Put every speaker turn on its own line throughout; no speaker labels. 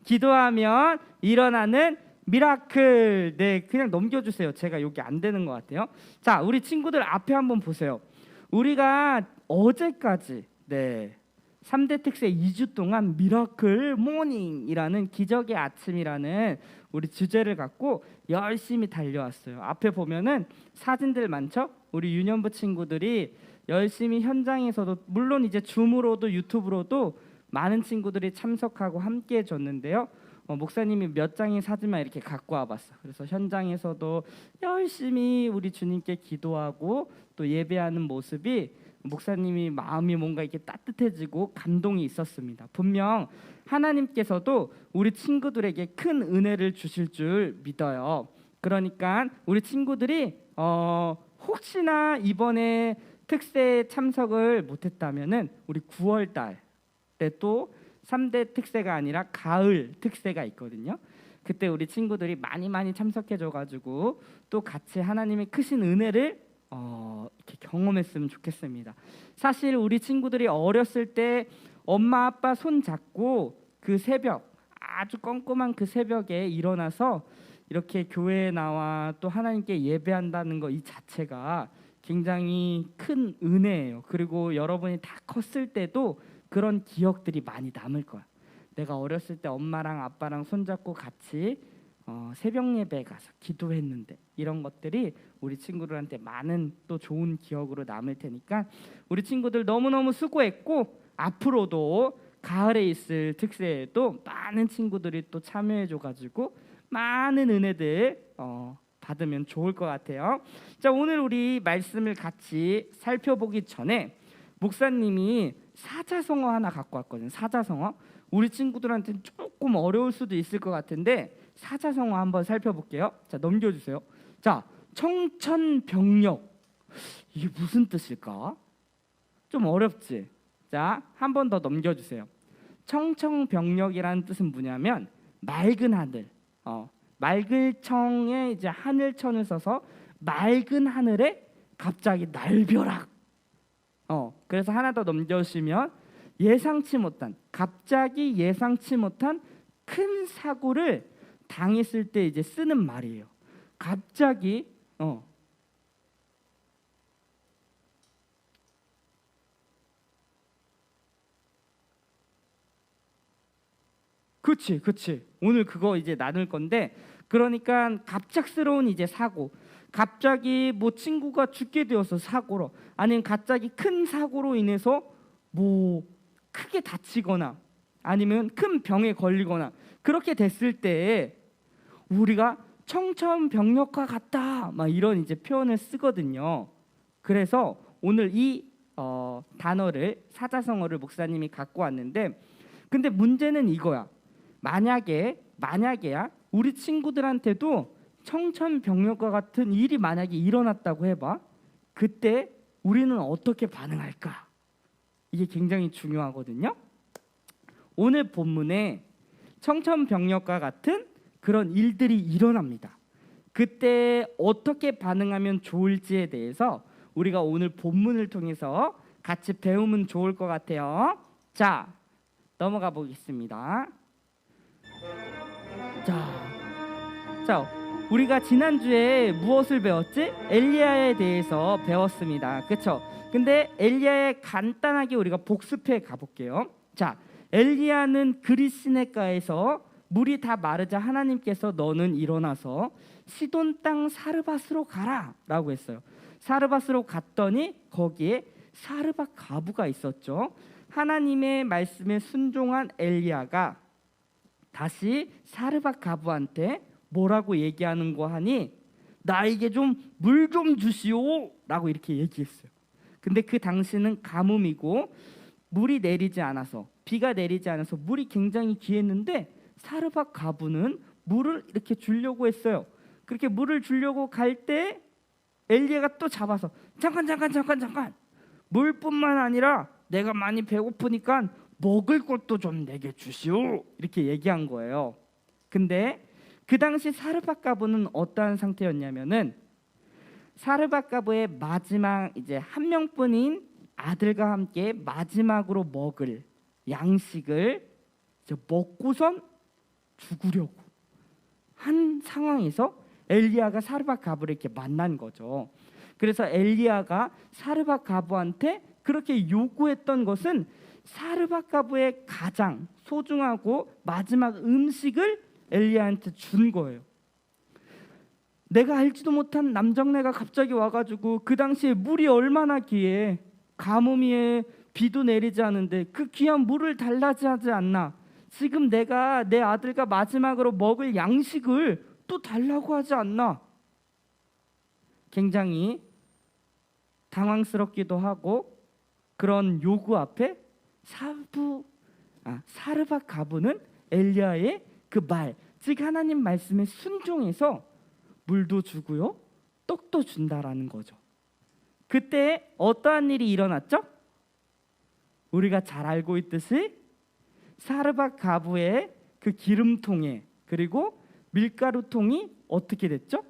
기도하면 일어나는 미라클. 네, 그냥 넘겨주세요. 제가 여기 안 되는 것 같아요. 자, 우리 친구들 앞에 한번 보세요. 우리가 어제까지 3대 특세 2주 동안 미라클 모닝이라는 기적의 아침이라는 우리 주제를 갖고 열심히 달려왔어요. 앞에 보면은 사진들 많죠? 우리 유년부 친구들이 열심히 현장에서도, 물론 이제 줌으로도 유튜브로도 많은 친구들이 참석하고 함께 해줬는데요. 목사님이 몇 장의 사진만 이렇게 갖고 와봤어. 그래서 현장에서도 열심히 우리 주님께 기도하고 또 예배하는 모습이 목사님이 마음이 뭔가 이렇게 따뜻해지고 감동이 있었습니다. 분명 하나님께서도 우리 친구들에게 큰 은혜를 주실 줄 믿어요. 그러니까 우리 친구들이 혹시나 이번에 특세에 참석을 못했다면은 우리 9월 달 때 또 3대 특세가 아니라 가을 특세가 있거든요. 그때 우리 친구들이 많이 참석해줘가지고 또 같이 하나님의 크신 은혜를 이렇게 경험했으면 좋겠습니다. 사실 우리 친구들이 어렸을 때 엄마 아빠 손 잡고 그 새벽, 아주 껌껌한 그 새벽에 일어나서 이렇게 교회에 나와 또 하나님께 예배한다는 거 이 자체가 굉장히 큰 은혜예요. 그리고 여러분이 다 컸을 때도 그런 기억들이 많이 남을 거야. 내가 어렸을 때 엄마랑 아빠랑 손잡고 같이 새벽 예배에 가서 기도했는데, 이런 것들이 우리 친구들한테 많은 또 좋은 기억으로 남을 테니까 우리 친구들 너무너무 수고했고, 앞으로도 가을에 있을 특세에도 많은 친구들이 또 참여해줘가지고 많은 은혜들 받으면 좋을 것 같아요. 자, 오늘 우리 말씀을 같이 살펴보기 전에 목사님이 사자성어 하나 갖고 왔거든요. 사자성어. 우리 친구들한테는 조금 어려울 수도 있을 것 같은데 사자성어 한번 살펴볼게요. 자, 넘겨주세요. 자, 청천벽력. 이게 무슨 뜻일까? 좀 어렵지? 자, 한 번 더 넘겨주세요. 청천벽력이라는 뜻은 뭐냐면 맑은 하늘. 맑을 청에 이제 하늘천을 써서 맑은 하늘에 갑자기 날벼락. 그래서 하나 더 넘겨주시면 갑자기 예상치 못한 큰 사고를 당했을 때 이제 쓰는 말이에요. 갑자기 그치. 오늘 그거 이제 나눌 건데, 그러니까 갑작스러운 이제 사고, 갑자기 뭐 친구가 죽게 되어서 사고로, 아니면 갑자기 큰 사고로 인해서 뭐 크게 다치거나 아니면 큰 병에 걸리거나 그렇게 됐을 때 우리가 청천벽력과 같다 막 이런 이제 표현을 쓰거든요. 그래서 오늘 이 단어를, 사자성어를 목사님이 갖고 왔는데, 근데 문제는 이거야. 만약에야 우리 친구들한테도 청천벽력과 같은 일이 만약에 일어났다고 해봐. 그때 우리는 어떻게 반응할까? 이게 굉장히 중요하거든요. 오늘 본문에 청천벽력과 같은 그런 일들이 일어납니다. 그때 어떻게 반응하면 좋을지에 대해서 우리가 오늘 본문을 통해서 같이 배우면 좋을 것 같아요. 자, 넘어가 보겠습니다. 자, 우리가 지난주에 무엇을 배웠지? 엘리야에 대해서 배웠습니다. 그렇죠? 근데 엘리야에 간단하게 우리가 복습해 가볼게요. 자, 엘리야는 그릿 시내가에서 물이 다 마르자 하나님께서 너는 일어나서 시돈 땅 사르밧으로 가라 라고 했어요. 사르밧으로 갔더니 거기에 사르밧 가부가 있었죠. 하나님의 말씀에 순종한 엘리야가 다시 사르밧 가부한테 뭐라고 얘기하는 거 하니, 나에게 좀 물 좀 주시오 라고 이렇게 얘기했어요. 근데 그 당시는 가뭄이고 물이 내리지 않아서, 비가 내리지 않아서 물이 굉장히 귀했는데 사르밧 가부는 물을 이렇게 주려고 했어요. 그렇게 물을 주려고 갈 때 엘리야가 또 잡아서 잠깐 물뿐만 아니라 내가 많이 배고프니까 먹을 것도 좀 내게 주시오 이렇게 얘기한 거예요. 근데 그 당시 사르밧 가부는 어떠한 상태였냐면은, 사르밧 가부의 마지막 이제 한 명뿐인 아들과 함께 마지막으로 먹을 양식을 이제 먹고선 죽으려고 한 상황에서 엘리야가 사르밧 가부를 이렇게 만난 거죠. 그래서 엘리야가 사르밧 가부한테 그렇게 요구했던 것은 사르밧 가부의 가장 소중하고 마지막 음식을 엘리야한테 준 거예요. 내가 알지도 못한 남정네가 갑자기 와가지고 그 당시에 물이 얼마나 귀해, 가뭄이에 비도 내리지 않은데 그 귀한 물을 달라지 하지 않나. 지금 내가 내 아들과 마지막으로 먹을 양식을 또 달라고 하지 않나. 굉장히 당황스럽기도 하고 그런 요구 앞에 사르밧 가부는 엘리야의 그 말, 즉 하나님 말씀에 순종해서 물도 주고요, 떡도 준다라는 거죠. 그때 어떠한 일이 일어났죠? 우리가 잘 알고 있듯이 사르밧 가부의 그 기름통에 그리고 밀가루통이 어떻게 됐죠?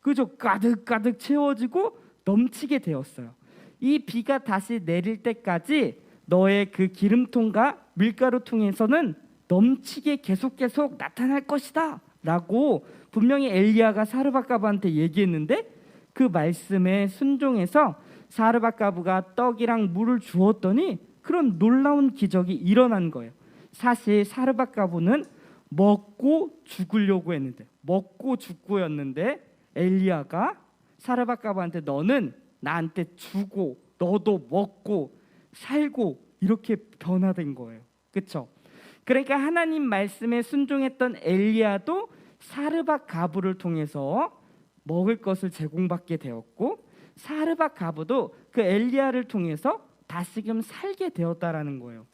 그죠? 가득가득 채워지고 넘치게 되었어요. 이 비가 다시 내릴 때까지 너의 그 기름통과 밀가루통에서는 넘치게 계속 나타날 것이다 라고 분명히 엘리야가 사르밧 가부한테 얘기했는데, 그 말씀에 순종해서 사르밧 가부가 떡이랑 물을 주었더니 그런 놀라운 기적이 일어난 거예요. 사실 사르밧 가부는 먹고 죽으려고 했는데, 먹고 죽고였는데 엘리야가 사르밧 가부한테 너는 나한테 주고 너도 먹고 살고 이렇게 변화된 거예요. 그렇죠? 그러니까 하나님 말씀에 순종했던 엘리야도 사르밧 가부를 통해서 먹을 것을 제공받게 되었고, 사르밧 가부도 그 엘리야를 통해서 다시금 살게 되었다라는 거예요.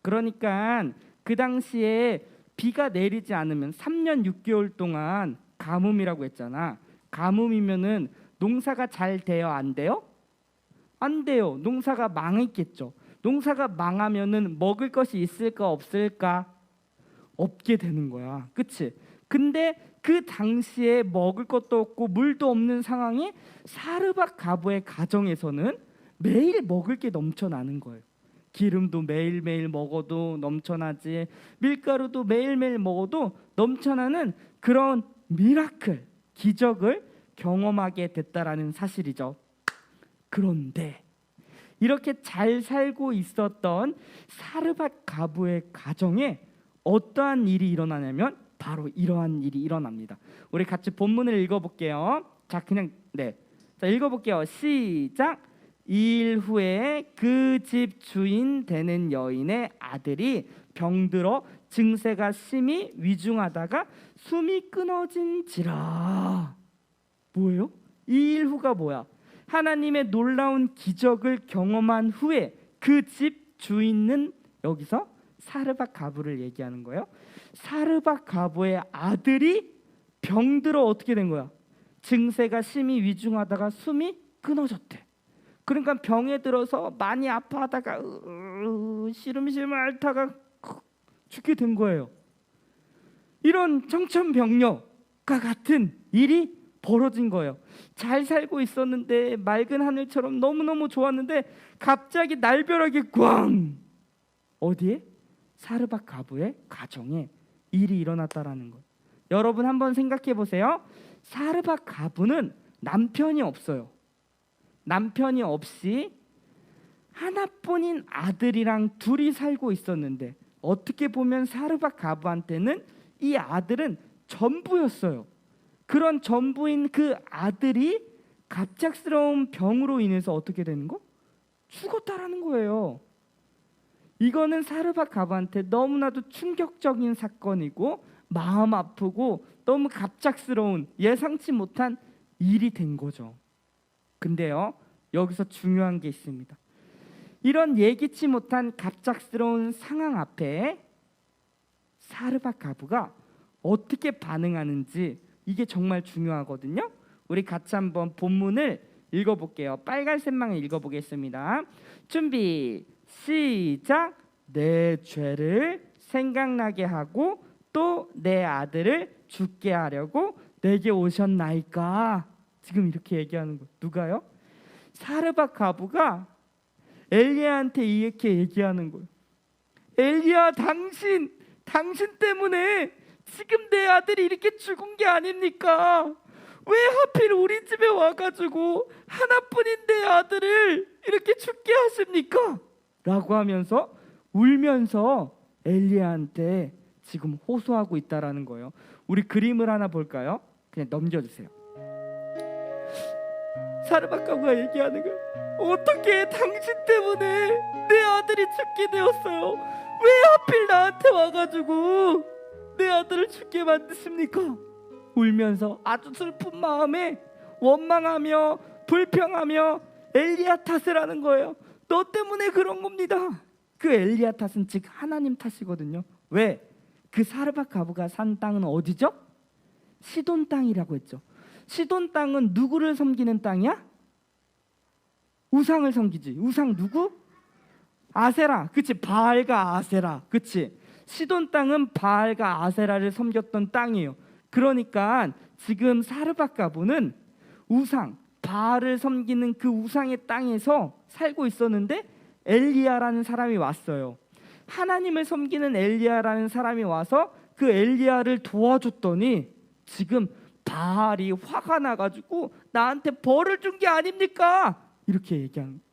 그러니까 그 당시에 비가 내리지 않으면 3년 6개월 동안 가뭄이라고 했잖아. 가뭄이면은 농사가 잘 돼요, 안 돼요? 안 돼요. 농사가 망했겠죠. 농사가 망하면은 먹을 것이 있을까 없을까? 없게 되는 거야. 그치? 근데 그 당시에 먹을 것도 없고 물도 없는 상황에 사르밧 가부의 가정에서는 매일 먹을 게 넘쳐나는 거예요. 기름도 매일매일 먹어도 넘쳐나지, 밀가루도 매일매일 먹어도 넘쳐나는 그런 미라클, 기적을 경험하게 됐다라는 사실이죠. 그런데 이렇게 잘 살고 있었던 사르밧 가부의 가정에 어떠한 일이 일어나냐면 바로 이러한 일이 일어납니다. 우리 같이 본문을 읽어볼게요. 자, 읽어볼게요. 시작. 2일 후에 그 집 주인 되는 여인의 아들이 병들어 증세가 심히 위중하다가 숨이 끊어진지라. 뭐예요? 2일 후가 뭐야? 하나님의 놀라운 기적을 경험한 후에 그 집 주인은 여기서 사르밧 가부를 얘기하는 거예요. 사르밧 가부의 아들이 병들어 어떻게 된 거야? 증세가 심히 위중하다가 숨이 끊어졌대. 그러니까 병에 들어서 많이 아파하다가 시름시름 앓다가 죽게 된 거예요. 이런 청천벽력과 같은 일이 벌어진 거예요. 잘 살고 있었는데 맑은 하늘처럼 너무너무 좋았는데 갑자기 날벼락이 꽝! 어디에? 사르밧 가부의 가정에 일이 일어났다라는 거예요. 여러분 한번 생각해 보세요. 사르밧 가부는 남편이 없어요. 남편이 없이 하나뿐인 아들이랑 둘이 살고 있었는데, 어떻게 보면 사르밧 가부한테는 이 아들은 전부였어요. 그런 전부인 그 아들이 갑작스러운 병으로 인해서 어떻게 되는 거? 죽었다라는 거예요. 이거는 사르밧 가부한테 너무나도 충격적인 사건이고 마음 아프고 너무 갑작스러운 예상치 못한 일이 된 거죠. 근데요, 여기서 중요한 게 있습니다. 이런 예기치 못한 갑작스러운 상황 앞에 사르밧 가부가 어떻게 반응하는지, 이게 정말 중요하거든요. 우리 같이 한번 본문을 읽어볼게요. 빨간색망에 읽어보겠습니다. 준비 시작. 내 죄를 생각나게 하고 또 내 아들을 죽게 하려고 내게 오셨나이까. 지금 이렇게 얘기하는 거 누가요? 사르밧 가부가 엘리야한테 이렇게 얘기하는 거예요. 엘리야, 당신 때문에 지금 내 아들이 이렇게 죽은 게 아닙니까? 왜 하필 우리 집에 와가지고 하나뿐인 내 아들을 이렇게 죽게 하십니까? 라고 하면서 울면서 엘리야한테 지금 호소하고 있다라는 거예요. 우리 그림을 하나 볼까요? 그냥 넘겨주세요. 사르밧가부가 얘기하는 거예요. 어떻게 당신 때문에 내 아들이 죽게 되었어요? 왜 하필 나한테 와가지고 내 아들을 죽게 만드십니까? 울면서 아주 슬픈 마음에 원망하며 불평하며 엘리야 탓을 하는 거예요. 너 때문에 그런 겁니다. 그 엘리야 탓은 즉 하나님 탓이거든요. 왜? 그 사르밧가부가 산 땅은 어디죠? 시돈 땅이라고 했죠. 시돈 땅은 누구를 섬기는 땅이야? 우상을 섬기지. 우상 누구? 아세라. 그치, 바알과 아세라. 그치, 시돈 땅은 바알과 아세라를 섬겼던 땅이에요. 그러니까 지금 사르밧가부는 우상, 바알을 섬기는 그 우상의 땅에서 살고 있었는데 엘리야라는 사람이 왔어요. 하나님을 섬기는 엘리야라는 사람이 와서 그 엘리야를 도와줬더니 지금 바알이 화가 나가지고 나한테 벌을 준 게 아닙니까? 이렇게 얘기하는 거예요.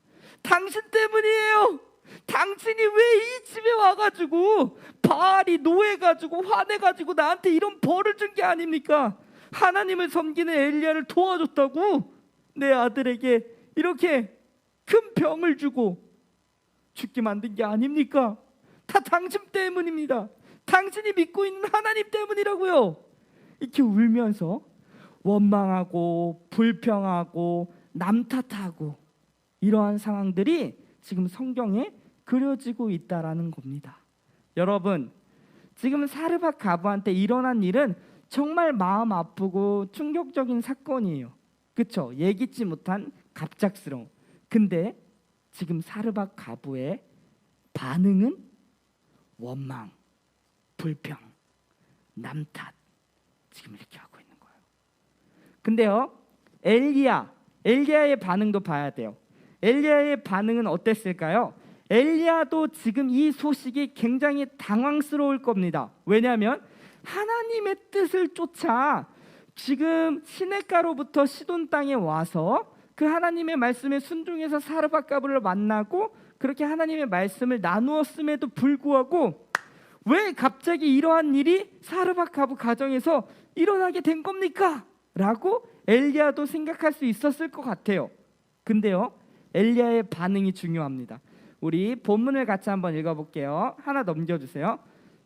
당신 때문이에요. 당신이 왜 이 집에 와가지고 바알이 노해가지고 화내가지고 나한테 이런 벌을 준 게 아닙니까? 하나님을 섬기는 엘리야를 도와줬다고 내 아들에게 이렇게 큰 병을 주고 죽게 만든 게 아닙니까? 다 당신 때문입니다. 당신이 믿고 있는 하나님 때문이라고요. 이렇게 울면서 원망하고 불평하고 남 탓하고 이러한 상황들이 지금 성경에 그려지고 있다라는 겁니다. 여러분, 지금 사르밧가부한테 일어난 일은 정말 마음 아프고 충격적인 사건이에요. 그렇죠? 예기치 못한 갑작스러움. 근데 지금 사르밧가부의 반응은 원망, 불평, 남 탓, 지금 이렇게 하고 있는 거예요. 근데요, 엘리야의 반응도 봐야 돼요. 엘리야의 반응은 어땠을까요? 엘리야도 지금 이 소식이 굉장히 당황스러울 겁니다. 왜냐하면 하나님의 뜻을 쫓아 지금 시냇가로부터 시돈 땅에 와서 그 하나님의 말씀에 순종해서 사르밧가부를 만나고 그렇게 하나님의 말씀을 나누었음에도 불구하고 왜 갑자기 이러한 일이 사르밧가부 가정에서 일어나게 된 겁니까? 라고 엘리야도 생각할 수 있었을 것 같아요. 근데요, 엘리야의 반응이 중요합니다. 우리 본문을 같이 한번 읽어볼게요. 하나 넘겨주세요.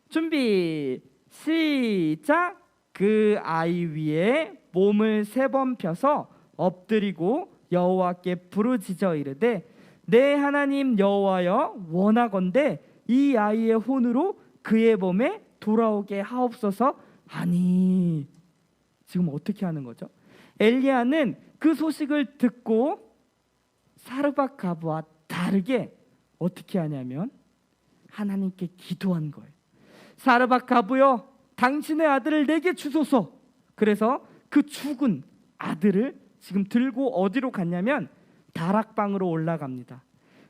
준비 시작. 그 아이 위에 몸을 3번 펴서 엎드리고 여호와께 부르짖어 이르되 내 하나님 여호와여 원하건대 이 아이의 혼으로 그의 몸에 돌아오게 하옵소서 하니. 지금 어떻게 하는 거죠? 엘리야는 그 소식을 듣고 사르밧가부와 다르게 어떻게 하냐면 하나님께 기도한 거예요. 사르밧가부여, 당신의 아들을 내게 주소서. 그래서 그 죽은 아들을 지금 들고 어디로 갔냐면 다락방으로 올라갑니다.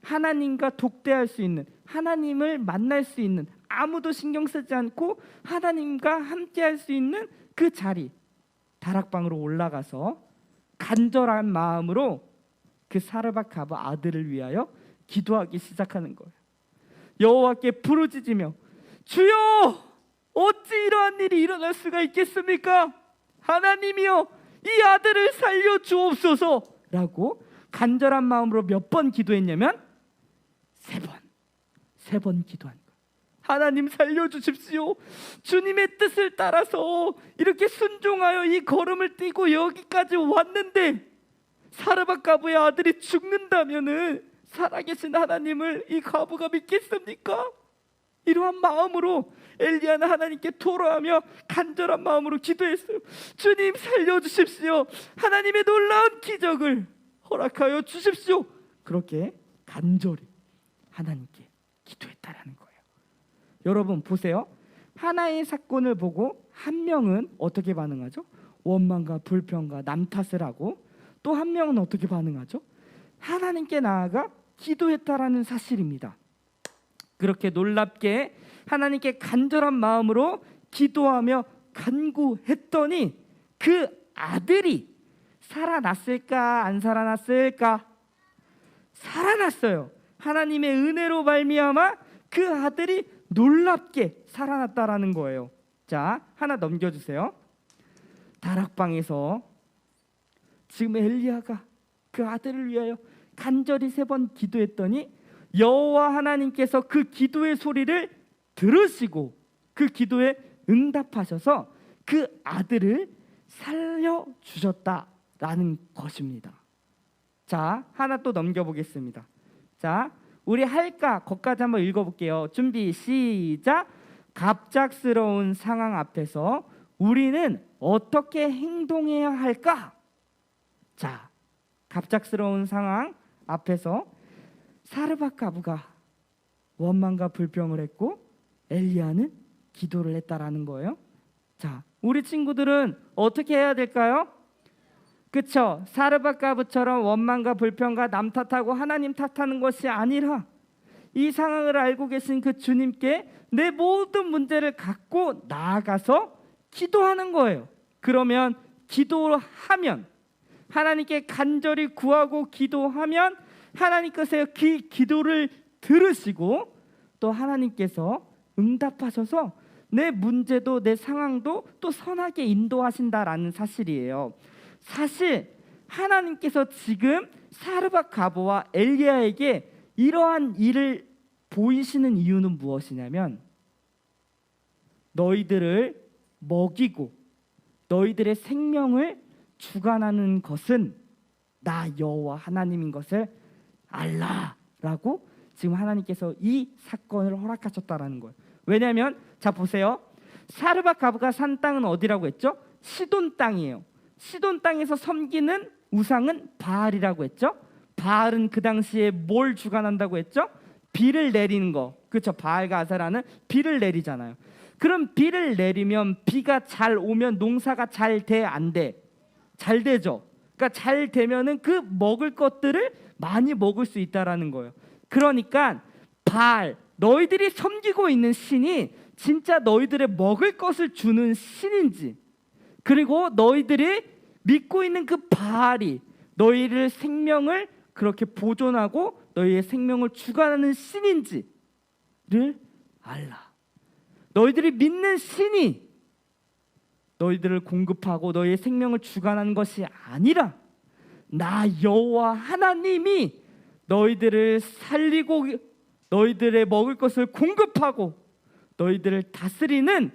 하나님과 독대할 수 있는, 하나님을 만날 수 있는, 아무도 신경 쓰지 않고 하나님과 함께할 수 있는 그 자리, 다락방으로 올라가서 간절한 마음으로 그 사르밧가부 아들을 위하여 기도하기 시작하는 거예요. 여호와께 부르짖으며 주여, 어찌 이러한 일이 일어날 수가 있겠습니까? 하나님이여, 이 아들을 살려 주옵소서 라고 간절한 마음으로 몇 번 기도했냐면 3번 기도한 거예요. 하나님 살려주십시오. 주님의 뜻을 따라서 이렇게 순종하여 이 걸음을 뛰고 여기까지 왔는데 사르밧가부의 아들이 죽는다면은 살아계신 하나님을 이 과부가 믿겠습니까? 이러한 마음으로 엘리야는 하나님께 토로하며 간절한 마음으로 기도했어요. 주님 살려주십시오. 하나님의 놀라운 기적을 허락하여 주십시오. 그렇게 간절히 하나님께 기도했다라는 거예요. 여러분 보세요. 하나의 사건을 보고 한 명은 어떻게 반응하죠? 원망과 불평과 남 탓을 하고 또 한 명은 어떻게 반응하죠? 하나님께 나아가 기도했다라는 사실입니다. 그렇게 놀랍게 하나님께 간절한 마음으로 기도하며 간구했더니 그 아들이 살아났을까 안 살아났을까? 살아났어요. 하나님의 은혜로 말미암아 그 아들이 놀랍게 살아났다라는 거예요. 자, 하나 넘겨주세요. 다락방에서 지금 엘리야가 그 아들을 위하여 간절히 3번 기도했더니 여호와 하나님께서 그 기도의 소리를 들으시고 그 기도에 응답하셔서 그 아들을 살려주셨다라는 것입니다. 자, 하나 또 넘겨보겠습니다. 자, 우리 할까 거기까지 한번 읽어볼게요. 준비 시작. 갑작스러운 상황 앞에서 우리는 어떻게 행동해야 할까? 자, 갑작스러운 상황 앞에서 사르밧가브가 원망과 불평을 했고 엘리야는 기도를 했다라는 거예요. 자, 우리 친구들은 어떻게 해야 될까요? 그쵸? 사르밧가브처럼 원망과 불평과 남 탓하고 하나님 탓하는 것이 아니라 이 상황을 알고 계신 그 주님께 내 모든 문제를 갖고 나아가서 기도하는 거예요. 그러면 기도하면 하나님께 간절히 구하고 기도하면 하나님께서 그 기도를 들으시고 또 하나님께서 응답하셔서 내 문제도 내 상황도 또 선하게 인도하신다라는 사실이에요. 사실 하나님께서 지금 사르밧가브와 엘리야에게 이러한 일을 보이시는 이유는 무엇이냐면 너희들을 먹이고 너희들의 생명을 주관하는 것은 나 여호와 하나님인 것을 알라라고 지금 하나님께서 이 사건을 허락하셨다라는 거예요. 왜냐하면 자 보세요. 사르밧가브가 산 땅은 어디라고 했죠? 시돈 땅이에요. 시돈 땅에서 섬기는 우상은 바알이라고 했죠. 바알은 그 당시에 뭘 주관한다고 했죠? 비를 내리는 거. 그렇죠. 바알과 아세라는 비를 내리잖아요. 그럼 비를 내리면 비가 잘 오면 농사가 잘 돼 안 돼? 잘 되죠. 그러니까 잘 되면은 그 먹을 것들을 많이 먹을 수 있다라는 거예요. 그러니까 바알 너희들이 섬기고 있는 신이 진짜 너희들의 먹을 것을 주는 신인지 그리고 너희들이 믿고 있는 그 바알이 너희를 생명을 그렇게 보존하고 너희의 생명을 주관하는 신인지를 알라. 너희들이 믿는 신이 너희들을 공급하고 너희의 생명을 주관하는 것이 아니라 나 여호와 하나님이 너희들을 살리고 너희들의 먹을 것을 공급하고 너희들을 다스리는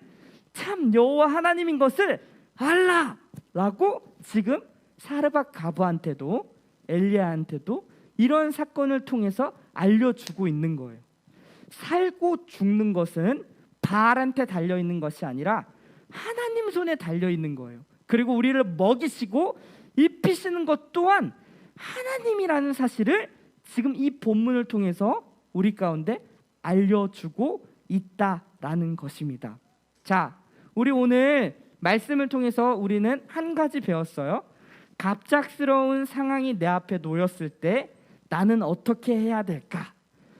참 여호와 하나님인 것을 알라라고 지금 사르밧가브한테도 엘리야한테도 이런 사건을 통해서 알려주고 있는 거예요. 살고 죽는 것은 바알한테 달려있는 것이 아니라 하나님 손에 달려있는 거예요. 그리고 우리를 먹이시고 입히시는 것 또한 하나님이라는 사실을 지금 이 본문을 통해서 우리 가운데 알려주고 있다라는 것입니다. 자, 우리 오늘 말씀을 통해서 우리는 한 가지 배웠어요. 갑작스러운 상황이 내 앞에 놓였을 때 나는 어떻게 해야 될까?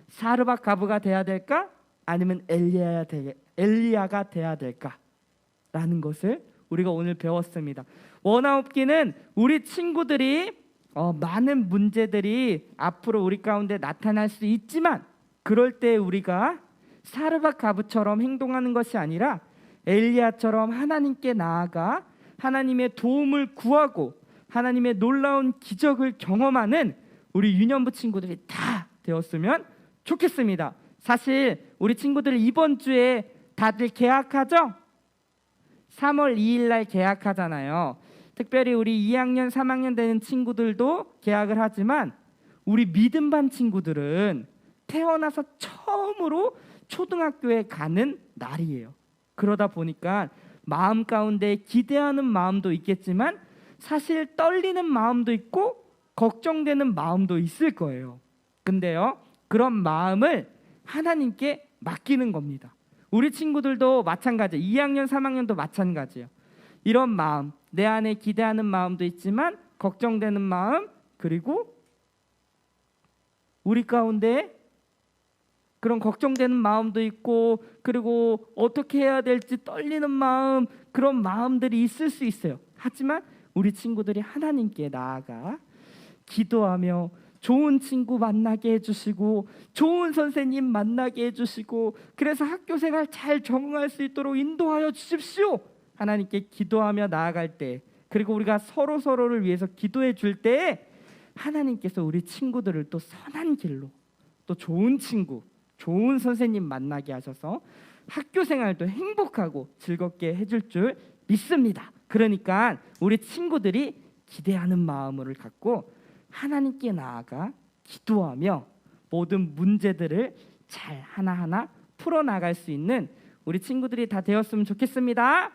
사르밧가브가 돼야 될까? 아니면 엘리야가 돼야 될까? 라는 것을 우리가 오늘 배웠습니다. 원하옵기는 우리 친구들이 많은 문제들이 앞으로 우리 가운데 나타날 수 있지만 그럴 때 우리가 사르밧가브처럼 행동하는 것이 아니라 엘리야처럼 하나님께 나아가 하나님의 도움을 구하고 하나님의 놀라운 기적을 경험하는 우리 유년부 친구들이 다 되었으면 좋겠습니다. 사실 우리 친구들 이번 주에 다들 개학하죠? 3월 2일 날 개학하잖아요. 특별히 우리 2학년, 3학년 되는 친구들도 개학을 하지만 우리 믿음반 친구들은 태어나서 처음으로 초등학교에 가는 날이에요. 그러다 보니까 마음 가운데 기대하는 마음도 있겠지만 사실 떨리는 마음도 있고 걱정되는 마음도 있을 거예요. 근데요, 그런 마음을 하나님께 맡기는 겁니다. 우리 친구들도 마찬가지예요. 2학년, 3학년도 마찬가지예요. 이런 마음, 내 안에 기대하는 마음도 있지만 걱정되는 마음, 그리고 우리 가운데 그런 걱정되는 마음도 있고, 그리고 어떻게 해야 될지 떨리는 마음, 그런 마음들이 있을 수 있어요. 하지만 우리 친구들이 하나님께 나아가 기도하며 좋은 친구 만나게 해주시고, 좋은 선생님 만나게 해주시고, 그래서 학교 생활 잘 적응할 수 있도록 인도하여 주십시오. 하나님께 기도하며 나아갈 때, 그리고 우리가 서로 서로를 위해서 기도해 줄 때, 하나님께서 우리 친구들을 또 선한 길로, 또 좋은 친구, 좋은 선생님 만나게 하셔서 학교 생활도 행복하고 즐겁게 해줄 줄 믿습니다. 그러니까 우리 친구들이 기대하는 마음을 갖고 하나님께 나아가 기도하며 모든 문제들을 잘 하나하나 풀어나갈 수 있는 우리 친구들이 다 되었으면 좋겠습니다.